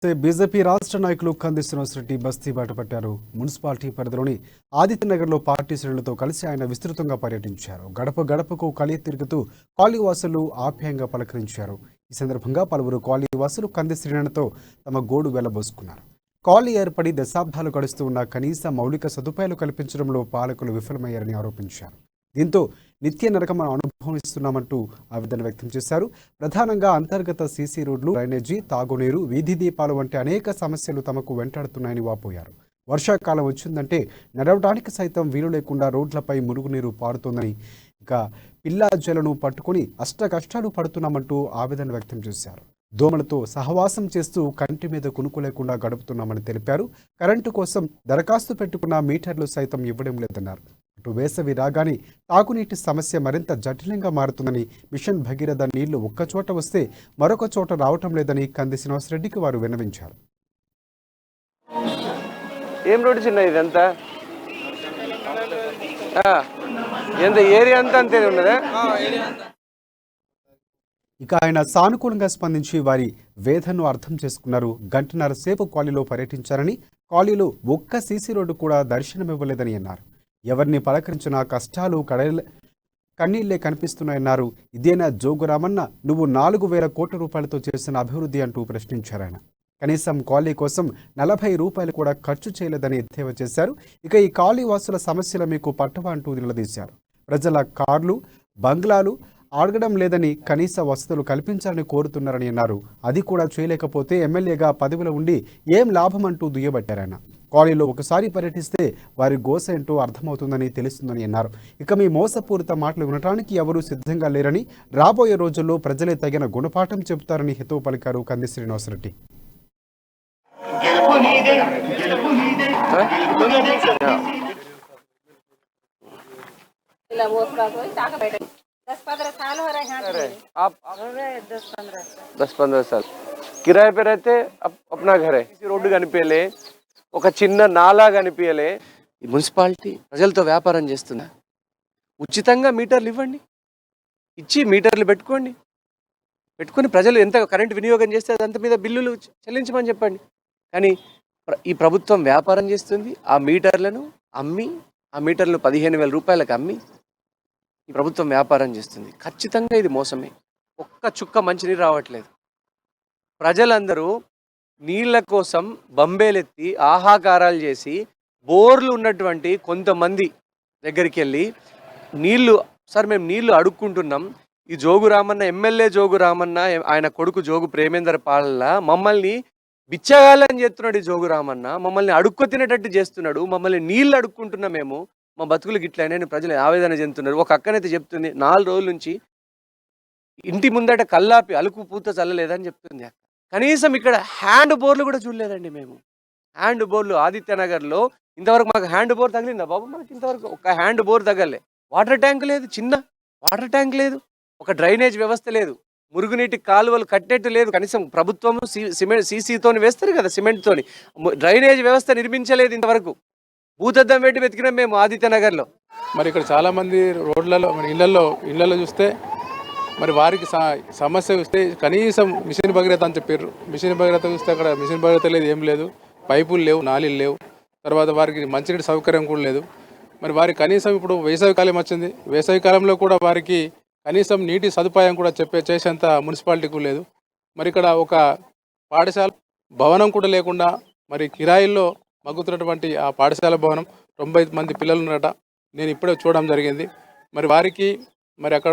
BJP రాష్ట్ర నాయకులు కంది శ్రీనివాస్ రెడ్డి బస్తీ బాటపట్టారు. మున్సిపాలిటీ పరిధిలోని ఆదిత్యనగర్లో పార్టీ శ్రేణులతో కలిసి ఆయన విస్తృతంగా పర్యటించారు. గడప గడపకు కలి తిరుగుతూ కాలనీవాసులు ఆప్యాయంగా పలకరించారు. ఈ సందర్భంగా పలువురు కాలనీవాసులు కంది శ్రీనతో తమ గోడు వెళ్లబోసుకున్నారు. కాలనీ ఏర్పడి దశాబ్దాలు గడుస్తూ ఉన్న కనీస మౌలిక సదుపాయాలు కల్పించడంలో పాలకులు విఫలమయ్యారని ఆరోపించారు. దీంతో నిత్య నరకం అనుభవిస్తున్నామంటూ ఆవేదన వ్యక్తం చేశారు. ప్రధానంగా అంతర్గత సీసీ రోడ్లు, డ్రైనేజీ, తాగునీరు, వీధి దీపాలు వంటి అనేక సమస్యలు తమకు వెంటాడుతున్నాయని వాపోయారు. వర్షాకాలం వచ్చిందంటే నడవడానికి సైతం వీలు లేకుండా రోడ్లపై మురుగునీరు పారుతోందని, ఇక పిల్లా జలను పట్టుకుని అష్ట కష్టాలు పడుతున్నామంటూ ఆవేదన వ్యక్తం చేశారు. దోమలతో సహవాసం చేస్తూ కంటి మీద కునుకు లేకుండా గడుపుతున్నామని తెలిపారు. కరెంటు కోసం దరఖాస్తు పెట్టుకున్న మీటర్లు సైతం ఇవ్వడం లేదన్నారు. అటు వేసవి రాగానే తాగునీటి సమస్య మరింత జటిలంగా మారుతుందని, మిషన్ భగీరథ నీళ్లు ఒక్కచోట వస్తే మరొక చోట రావటం లేదని కంది శ్రీనివాస్ రెడ్డికి వారు విన్నవించారు. ఏం రోడ్డు చిన్న ఇదంతా ఎంత ఏరియా అంతా అంతే ఉన్నదా? ఇక ఆయన సానుకూలంగా స్పందించి వారి వేదనను అర్థం చేసుకున్నారు. గంటన్నర సేపు కాలనీలో పర్యటించారని, కాలనీలో ఒక్క సీసీ రోడ్డు కూడా దర్శనమివ్వలేదని అన్నారు. ఎవరిని పలకరించినా కష్టాలు కన్నీళ్లే కనిపిస్తున్నాయన్నారు. ఇదేనా జోగురామన్న, నువ్వు 4,000 కోట్ల రూపాయలతో చేసిన అభివృద్ధి అంటూ ప్రశ్నించారాయన. కనీసం కాలనీ కోసం 40 రూపాయలు కూడా ఖర్చు చేయలేదని ఎద్దేవా చేశారు. ఇక ఈ కాలనీ వాసుల సమస్యలు మీకు పట్టవా అంటూ నిలదీశారు. ప్రజల కార్లు, బంగ్లాలు అడగడం లేదని, కనీస వసతులు కల్పించాలని కోరుతున్నారని అన్నారు. అది కూడా చేయలేకపోతే ఎమ్మెల్యేగా పదవిలో ఉండి ఏం లాభం అంటూ దుయ్యబట్టారాయన. కాలనీలో ఒకసారి పర్యటిస్తే వారి గోస ఏంటో అర్థమవుతుందని తెలుస్తుందని అన్నారు. ఇక మీ మోసపూరిత మాటలు వినడానికి ఎవరూ సిద్ధంగా లేరని, రాబోయే రోజుల్లో ప్రజలే తగిన గుణపాఠం చెబుతారని హితవు పలికారు కంది శ్రీనివాసరెడ్డి. आप 10-15 साल किराए पे रहते, अपना घर है. రోడ్డు కనిపించలే, ఒక చిన్న నాలా కనిపించలే. ఈ మున్సిపాలిటీ ప్రజలతో వ్యాపారం చేస్తుందా? ఉచితంగా మీటర్లు ఇవ్వండి, ఇచ్చి మీటర్లు పెట్టుకొని ప్రజలు ఎంత కరెంటు వినియోగం చేస్తే అంత మీద బిల్లులు చెల్లించమని చెప్పండి. కానీ ఈ ప్రభుత్వం వ్యాపారం చేస్తుంది. ఆ మీటర్లను అమ్మి, ఆ మీటర్లను 15,000 రూపాయలకు అమ్మి ఈ ప్రభుత్వం వ్యాపారం చేస్తుంది. ఖచ్చితంగా ఇది మోసమే. ఒక్క చుక్క మంచినీరు రావట్లేదు. ప్రజలందరూ నీళ్ల కోసం బంబేలెత్తి ఆహాకారాలు చేసి, బోర్లు ఉన్నటువంటి కొంతమంది దగ్గరికి వెళ్ళి నీళ్లు, సార్ మేము నీళ్లు అడుక్కుంటున్నాం, ఈ జోగురామన్న, ఎమ్మెల్యే జోగురామన్న, ఆయన కొడుకు జోగు ప్రేమేందర్ పాలన మమ్మల్ని బిచ్చగాలని చేస్తున్నాడు. ఈ జోగురామన్న మమ్మల్ని అడుక్కు తినేటట్టు చేస్తున్నాడు, మమ్మల్ని నీళ్లు అడుక్కుంటున్నాం, మేము మా బతుకులు గిట్లనే ప్రజలు ఆవేదన చెందుతున్నారు. ఒక అక్కనైతే చెప్తుంది, 4 రోజుల నుంచి ఇంటి ముందట కల్లాపి అలుకు పూత చల్లలేదని చెప్తుంది. కనీసం ఇక్కడ హ్యాండ్ బోర్లు కూడా చూడలేదండి మేము. హ్యాండ్ బోర్లు ఆదిత్యనగర్లో ఇంతవరకు మాకు హ్యాండ్ బోర్ తగిలిందా బాబు? మనకి ఇంతవరకు ఒక హ్యాండ్ బోర్ తగలే. వాటర్ ట్యాంక్ లేదు, చిన్న వాటర్ ట్యాంక్ లేదు, ఒక డ్రైనేజ్ వ్యవస్థ లేదు, మురుగునీటి కాలువలు కట్టేట్టు లేదు. కనీసం ప్రభుత్వం సీసీతోని వేస్తారు కదా, సిమెంట్తోని డ్రైనేజ్ వ్యవస్థ నిర్మించలేదు ఇంతవరకు. భూతద్దం పెట్టి వెతికినాం మేము ఆదిత్యనగర్లో. మరి ఇక్కడ చాలామంది రోడ్లలో, మరి ఇళ్లలో చూస్తే మరి వారికి సమస్య వస్తే కనీసం మిషన్ భగీరథ అని చెప్పారు. మిషన్ భగీరథ చూస్తే అక్కడ మిషన్ భగీరథ లేదు, ఏం లేదు, పైపులు లేవు, నాళీలు లేవు, తర్వాత వారికి మంచినీటి సౌకర్యం కూడా లేదు. మరి వారికి కనీసం ఇప్పుడు వేసవికాలం వచ్చింది, వేసవికాలంలో కూడా వారికి కనీసం నీటి సదుపాయం కూడా చేసేంత మున్సిపాలిటీకి లేదు. మరి ఇక్కడ ఒక పాఠశాల భవనం కూడా లేకుండా మరి కిరాయిల్లో మగ్గుతున్నటువంటి ఆ పాఠశాల భవనం 90 మంది పిల్లలు ఉన్నారట. నేను ఇప్పుడే చూడడం జరిగింది. మరి వారికి మరి అక్కడ